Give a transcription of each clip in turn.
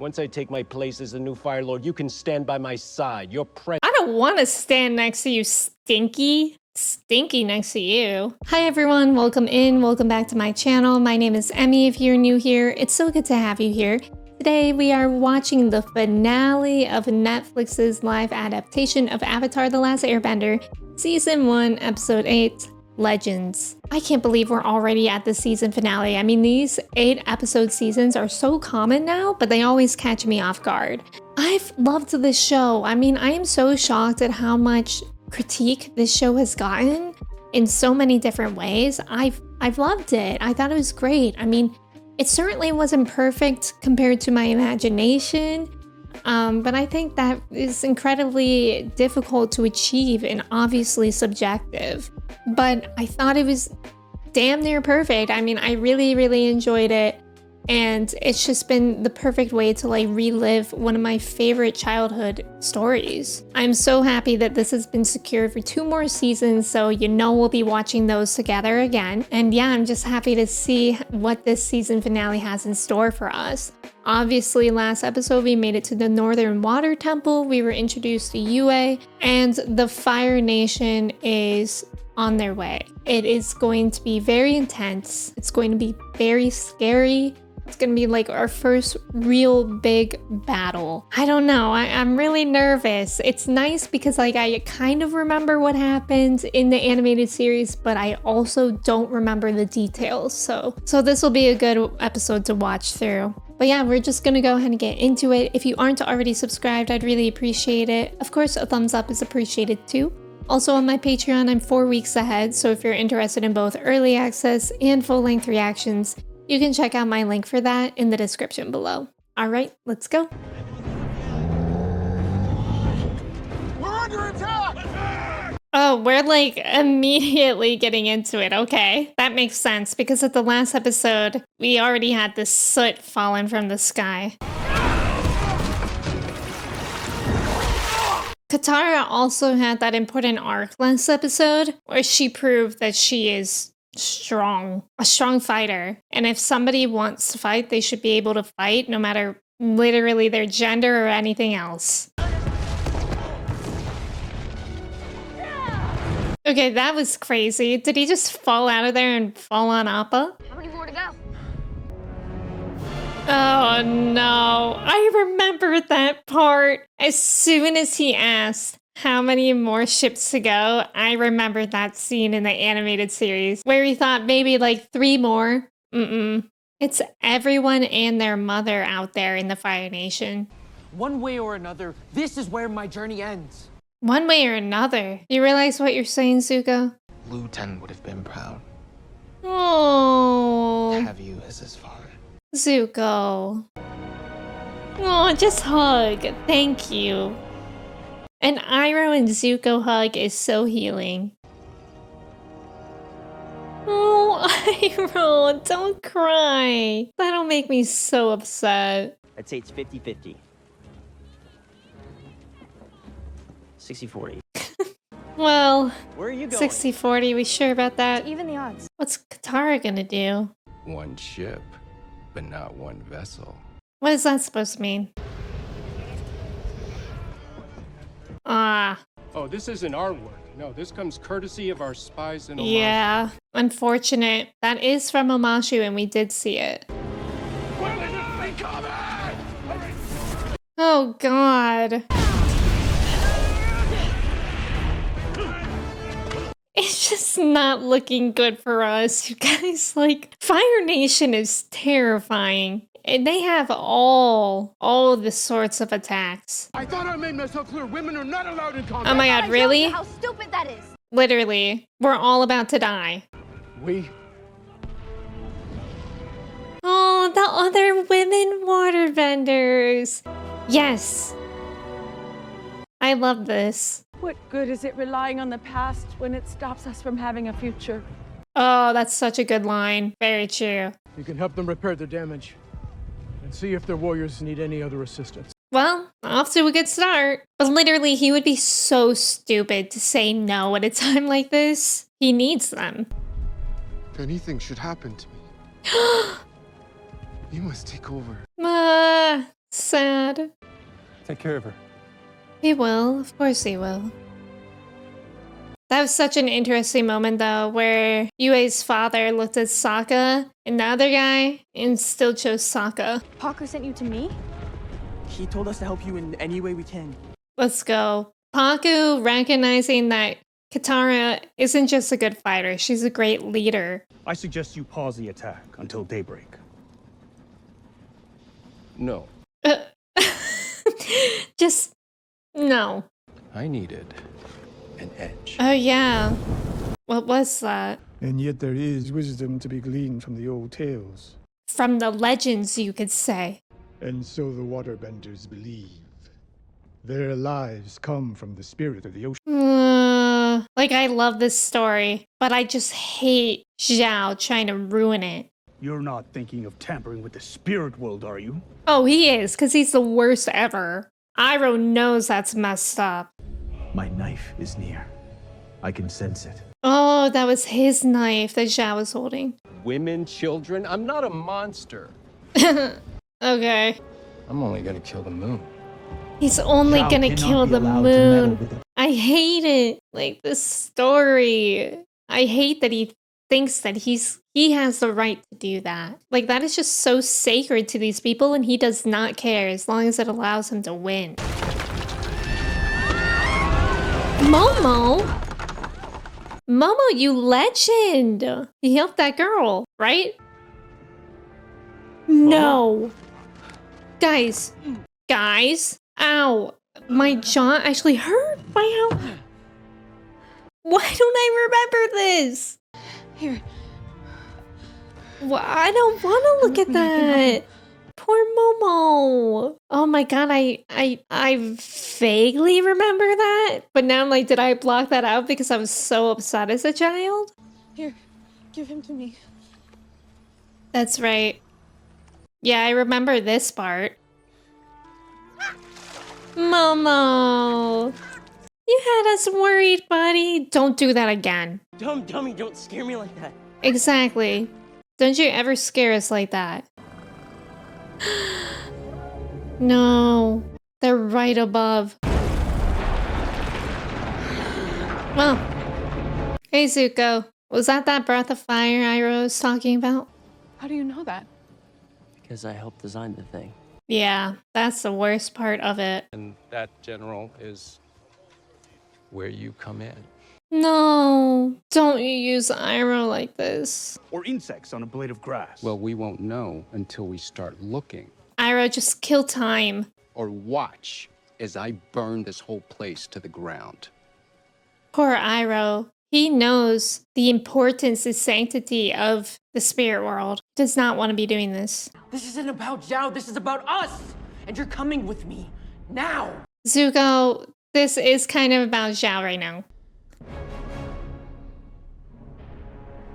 Once I take my place as the new Fire Lord, you can stand by my side. Your presence. I don't want to stand next to you, Stinky. Stinky next to you. Hi everyone, welcome in, welcome back to my channel. My name is Emmy if you're new here. It's so good to have you here. Today we are watching the finale of Netflix's live adaptation of Avatar: The Last Airbender, Season 1, Episode 8, Legends. I can't believe we're already at the season finale. I mean, these 8-episode seasons are so common now, but they always catch me off guard. I've loved this show. I mean, I am so shocked at how much critique this show has gotten in so many different ways. I've loved it. I thought it was great. I mean, it certainly wasn't perfect compared to my imagination, but I think that is incredibly difficult to achieve and obviously subjective. But I thought it was damn near perfect. I mean, I really enjoyed it. And it's just been the perfect way to like relive one of my favorite childhood stories. I'm so happy that this has been secured for 2 more seasons, so you know we'll be watching those together again. And yeah, I'm just happy to see what this season finale has in store for us. Obviously, last episode we made it to the Northern Water Temple, we were introduced to Yue, and the Fire Nation is on their way. It is going to be very intense, it's going to be very scary. It's gonna be like our first real big battle. I don't know, I'm really nervous. It's nice because like I kind of remember what happened in the animated series, but I also don't remember the details. So this will be a good episode to watch through. But yeah, we're just gonna go ahead and get into it. If you aren't already subscribed, I'd really appreciate it. Of course, a thumbs up is appreciated too. Also on my Patreon, I'm 4 weeks ahead, so if you're interested in both early access and full-length reactions, you can check out my link for that in the description below. All right, let's go. We're under attack! Oh, we're like immediately getting into it. Okay, that makes sense because at the last episode, we already had the soot falling from the sky. Katara also had that important arc last episode where she proved that she is strong, a strong fighter. And if somebody wants to fight, they should be able to fight no matter literally their gender or anything else. Okay, that was crazy. Did he just fall out of there and fall on Appa? How many more to go? Oh no, I remember that part. As soon as he asked how many more ships to go, I remember that scene in the animated series where he thought maybe like 3 more. It's everyone and their mother out there in the Fire Nation. One way or another, this is where my journey ends. One way or another. You realize what you're saying, Zuko? Lu Ten would have been proud Oh, to have you as his father. Zuko. Oh, just hug. Thank you. An Iroh and Zuko hug is so healing. Oh, Iroh, don't cry. That'll make me so upset. I'd say it's 50-50. 60-40. Well, Where are you going? 60-40, we sure about that? Even the odds. What's Katara gonna do? One ship, but not one vessel. What is that supposed to mean? Ah, Oh, this isn't our work. No, this comes courtesy of our spies in Oman. yeah. Unfortunate. That is from Omashu and we did see it. Oh god. It's just not looking good for us, you guys. Like, Fire Nation is terrifying. And they have all the sorts of attacks. I thought I made myself clear. Women are not allowed in combat. Oh my god, really? How stupid that is. Literally. We're all about to die. We Oh, the other women waterbenders. Yes. I love this. What good is it relying on the past when it stops us from having a future? Oh, that's such a good line. Very true. You can help them repair their damage and see if their warriors need any other assistance. Well, off to a good start. But literally, he would be so stupid to say no at a time like this. He needs them. If anything should happen to me, you must take over. Sad. Take care of her. He will. Of course he will. That was such an interesting moment, though, where Yue's father looked at Sokka and the other guy and still chose Sokka. Paku sent you to me? He told us to help you in any way we can. Let's go. Paku recognizing that Katara isn't just a good fighter, she's a great leader. I suggest you pause the attack until daybreak. No, Just no. I needed an edge. Oh, yeah. What was that? And yet there is wisdom to be gleaned from the old tales. From the legends, you could say. And so the waterbenders believe. Their lives come from the spirit of the ocean. Like, I love this story, but I just hate Zhao trying to ruin it. You're not thinking of tampering with the spirit world, are you? Oh, he is, because he's the worst ever. Iroh knows that's messed up. My knife is near. I can sense it. Oh, that was his knife that Zhao was holding. Women, children. I'm not a monster. Okay. I'm only gonna kill the moon. He's only Zhao gonna cannot kill be the allowed to meddle moon. with it. I hate it. Like, this story. I hate that he thinks that he has the right to do that. Like, that is just so sacred to these people, and he does not care as long as it allows him to win. Momo? Momo, you legend! He helped that girl, right? No. Guys. Guys. Ow. My jaw actually hurt. Why don't I remember this? Here. Well, I don't want to look at that. Poor Momo. Oh my god, I vaguely remember that, but now I'm like, did I block that out because I was so upset as a child? Here. Give him to me. That's right. Yeah, I remember this part. Momo. You had us worried, buddy. Don't do that again. Dumb dummy, don't scare me like that. Exactly. Don't you ever scare us like that. No. They're right above. Well. Hey, Zuko. Was that breath of fire Iroh was talking about? How do you know that? Because I helped design the thing. Yeah, that's the worst part of it. And that, General, is where you come in. No. Don't you use Iroh like this. Or insects on a blade of grass. Well, we won't know until we start looking. Iroh, just kill time. Or watch as I burn this whole place to the ground. Poor Iroh. He knows the importance and sanctity of the spirit world. Does not want to be doing this. This isn't about Zhao, this is about us! And you're coming with me. Now! Zuko, this is kind of about Zhao right now.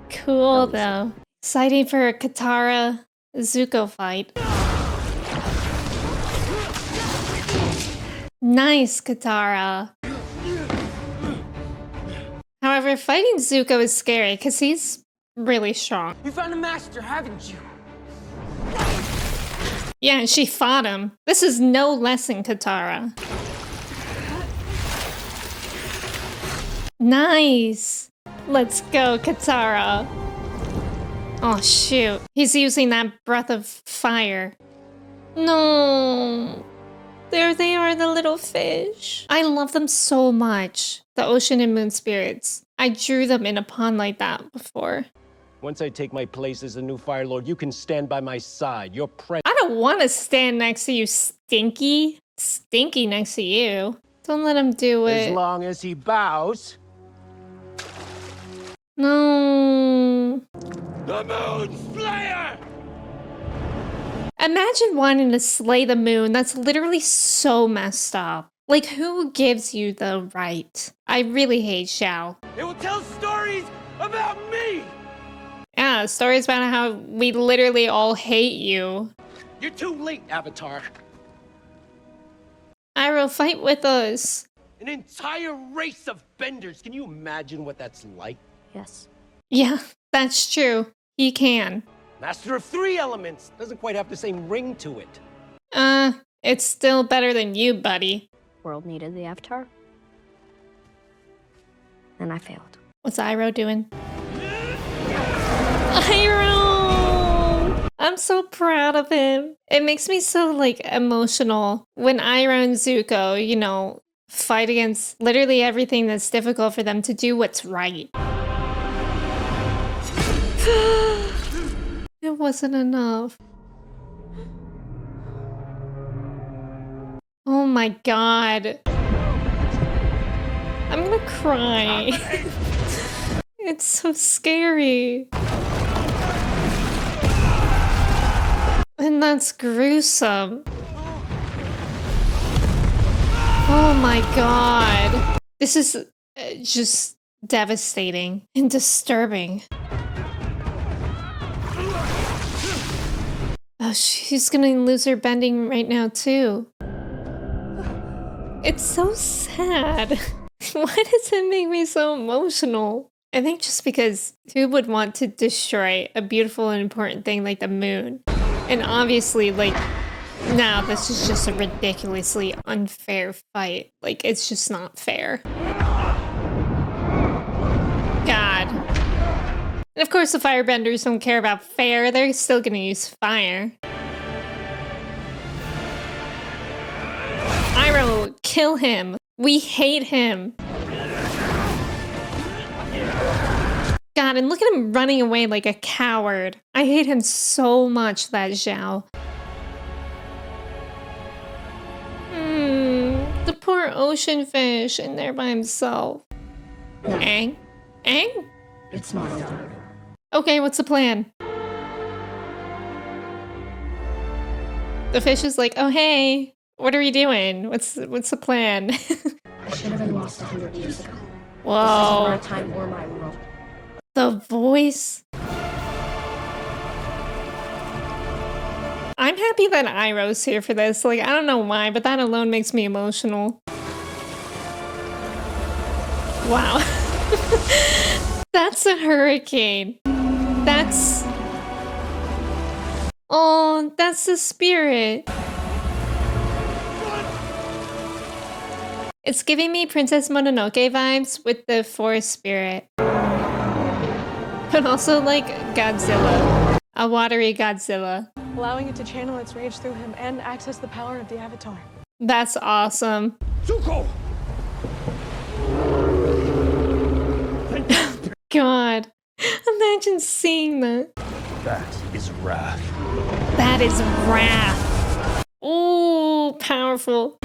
Cool, though. Exciting for a Katara Zuko fight. Nice, Katara. However, fighting Zuko is scary because he's really strong. You found a master, haven't you? Yeah, and she fought him. This is no lesson, Katara. Nice. Let's go, Katara. Oh, shoot. He's using that breath of fire. No. There they are, the little fish. I love them so much. The ocean and moon spirits. I drew them in a pond like that before. Once I take my place as the new Fire Lord, you can stand by my side. Your presence. I don't want to stand next to you, Stinky. Stinky next to you. Don't let him do it. As long as he bows. No. The Moon Slayer! Imagine wanting to slay the moon. That's literally so messed up. Like, who gives you the right? I really hate Zhao. It will tell stories about me! Yeah, stories about how we literally all hate you. You're too late, Avatar. Iroh, fight with us. An entire race of benders. Can you imagine what that's like? Yes. Yeah, that's true. He can. Master of 3 elements. Doesn't quite have the same ring to it. It's still better than you, buddy. World needed the Avatar. And I failed. What's Iroh doing? Iroh! I'm so proud of him. It makes me so, like, emotional when Iroh and Zuko, you know, fight against literally everything that's difficult for them to do what's right. It wasn't enough. Oh my god. I'm gonna cry. It's so scary. And that's gruesome. Oh my god. This is just devastating and disturbing. Oh, she's gonna lose her bending right now too. It's so sad. Why does it make me so emotional? I think just because who would want to destroy a beautiful and important thing like the moon? And obviously, like, now this is just a ridiculously unfair fight. Like, it's just not fair. God. And of course the firebenders don't care about fair. They're still gonna use fire. Iroh, kill him. We hate him. God, and look at him running away like a coward. I hate him so much, that Zhao. The poor ocean fish in there by himself. Aang? Aang? It's not over. Okay, what's the plan? The fish is like, oh hey, what are we doing? What's the plan? I should have been lost 100 years ago. Whoa. This is my time or my world. The voice. I'm happy that Iroh's here for this. Like, I don't know why, but that alone makes me emotional. Wow. That's a hurricane. That's... Oh, that's the spirit. It's giving me Princess Mononoke vibes with the forest spirit. But also like Godzilla. A watery Godzilla. Allowing it to channel its rage through him and access the power of the Avatar. That's awesome. Zuko! God. Imagine seeing that. That is wrath. That is wrath. Ooh, powerful.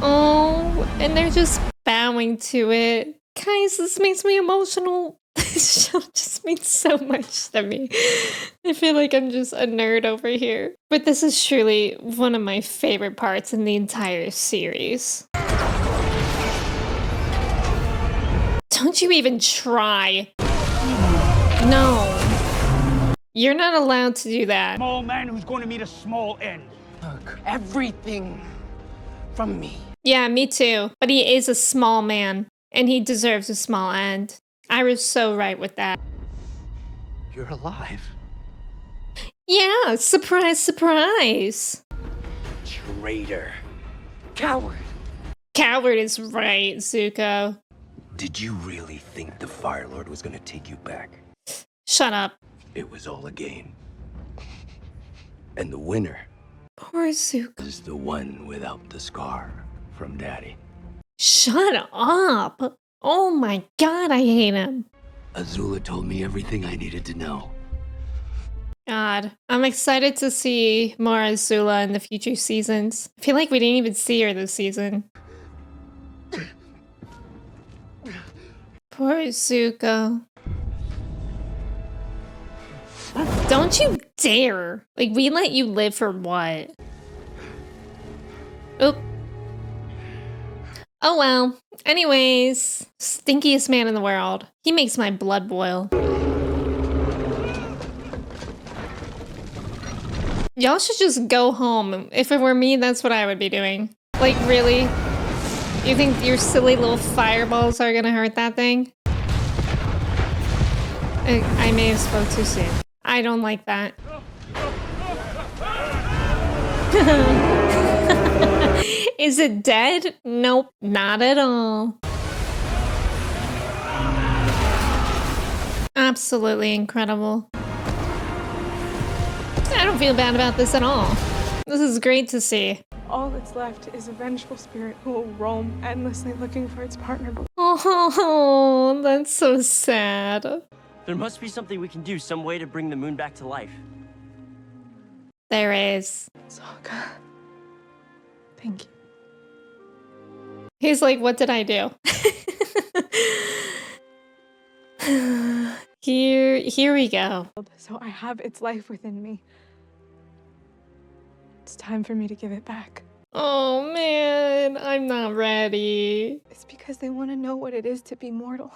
Oh, and they're just bowing to it. Guys, this makes me emotional. This show just means so much to me. I feel like I'm just a nerd over here. But this is truly one of my favorite parts in the entire series. Don't you even try. No. You're not allowed to do that. Small man who's going to meet a small end. Look, everything from me. Yeah, me too. But he is a small man, and he deserves a small end. I was so right with that. You're alive. Yeah, surprise, surprise. Traitor. Coward. Coward is right, Zuko. Did you really think the Fire Lord was gonna take you back? Shut up. It was all a game. And the winner Poor Zuko. is the one without the scar from Daddy. Shut up. Oh my god, I hate him. Azula told me everything I needed to know. God, I'm excited to see more Azula in the future seasons. I feel like we didn't even see her this season. Poor Zuko. Don't you dare! Like, we let you live for what? Oop. Oh well. Anyways, stinkiest man in the world. He makes my blood boil. Y'all should just go home. If it were me, that's what I would be doing. Like, really? You think your silly little fireballs are gonna hurt that thing? I may have spoke too soon. I don't like that. Is it dead? Nope, not at all. Absolutely incredible. I don't feel bad about this at all. This is great to see. All that's left is a vengeful spirit who will roam endlessly looking for its partner. Oh, that's so sad. There must be something we can do, some way to bring the moon back to life. There is. Sokka. Thank you. He's like, what did I do? Here we go. So I have its life within me. It's time for me to give it back. Oh man, I'm not ready. It's because they want to know what it is to be mortal.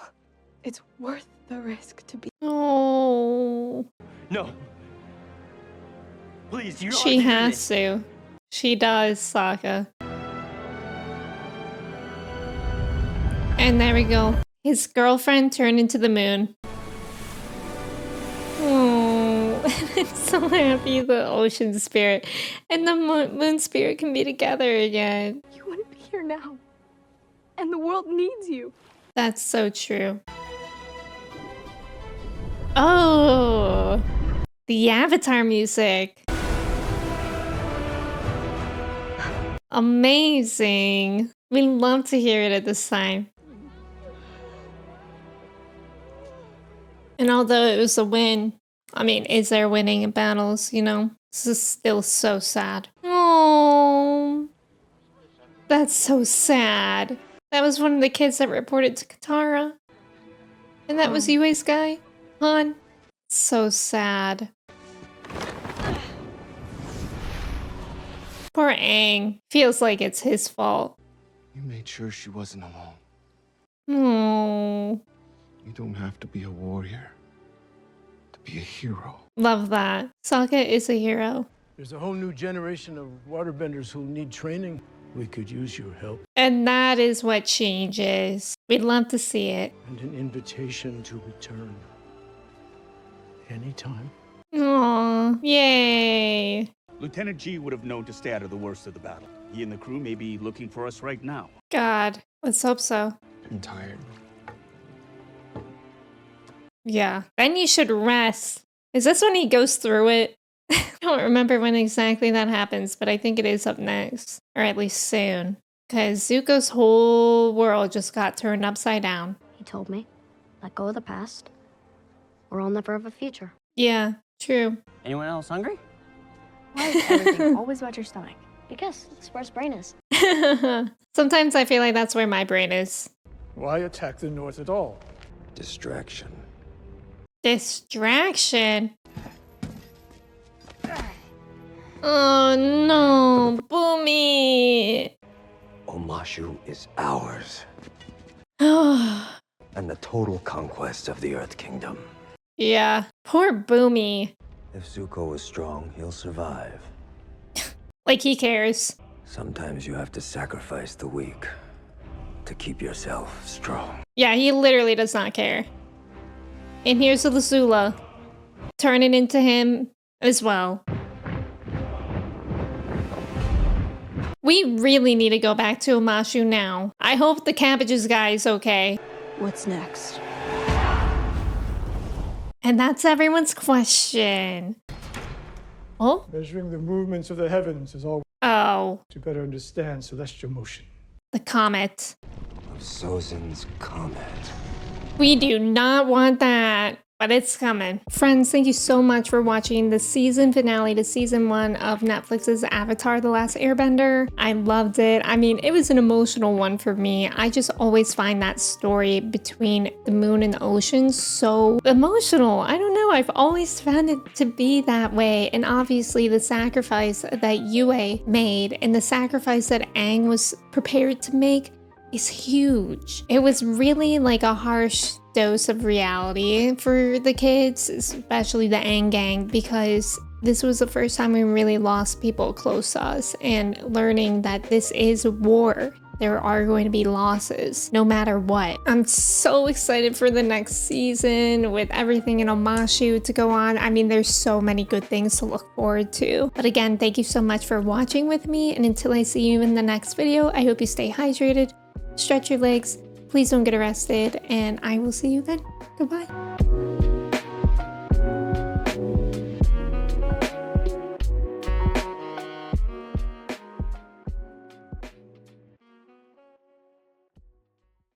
It's worth the risk to be. Oh. No. Please, you don't She have to do has this. to. She does, Sokka. And there we go. His girlfriend turned into the moon. Oh, I'm so happy the ocean spirit and the moon spirit can be together again. You wouldn't be here now. And the world needs you. That's so true. Oh, the Avatar music. Amazing. We love to hear it at this time. And although it was a win, I mean, is there winning in battles, you know? This is still so sad. Oh, that's so sad. That was one of the kids that reported to Katara. And that was Yue's guy, Han. So sad. Poor Aang. Feels like it's his fault. You made sure she wasn't alone. Oh, You don't have to be a warrior to be a hero. love that. Sokka is a hero. There's a whole new generation of waterbenders who need training. We could use your help. And that is what changes. We'd love to see it. And an invitation to return. Anytime. Aw, yay. Lieutenant G would have known to stay out of the worst of the battle. He and the crew may be looking for us right now. God, let's hope so. I'm tired. Yeah, then you should rest. Is this when he goes through it? I don't remember when exactly that happens, but I think it is up next. Or at least soon. Because Zuko's whole world just got turned upside down. He told me, let go of the past. We'll all never have a future. Yeah, true. Anyone else hungry? Why is everything always about your stomach? Because that's where his brain is. Sometimes I feel like that's where my brain is. Why attack the North at all? Distraction. Distraction? Oh no, Boomy! Omashu is ours. Oh, And the total conquest of the Earth Kingdom. yeah, poor Boomy. If Zuko is strong, he'll survive. Like he cares. Sometimes you have to sacrifice the weak to keep yourself strong. Yeah, he literally does not care. And here's Azula, turning into him as well. We really need to go back to Omashu now. I hope the Cabbages guy is okay. What's next? And that's everyone's question. Oh? Measuring the movements of the heavens is all Oh, to better understand celestial motion. the comet. Of Sozin's comet. We do not want that, but it's coming. Friends, thank you so much for watching the season finale to season 1 of Netflix's Avatar: The Last Airbender. I loved it. I mean, it was an emotional one for me. I just always find that story between the moon and the ocean so emotional. I don't know, I've always found it to be that way. And obviously the sacrifice that Yue made and the sacrifice that Aang was prepared to make is huge. It was really like a harsh dose of reality for the kids, especially the Aang gang, because this was the first time we really lost people close to us, and learning that this is war. there are going to be losses no matter what. I'm so excited for the next season with everything in Omashu to go on. I mean, there's so many good things to look forward to. But again, thank you so much for watching with me, and until I see you in the next video, I hope you stay hydrated, stretch your legs, please don't get arrested, and I will see you then. Goodbye.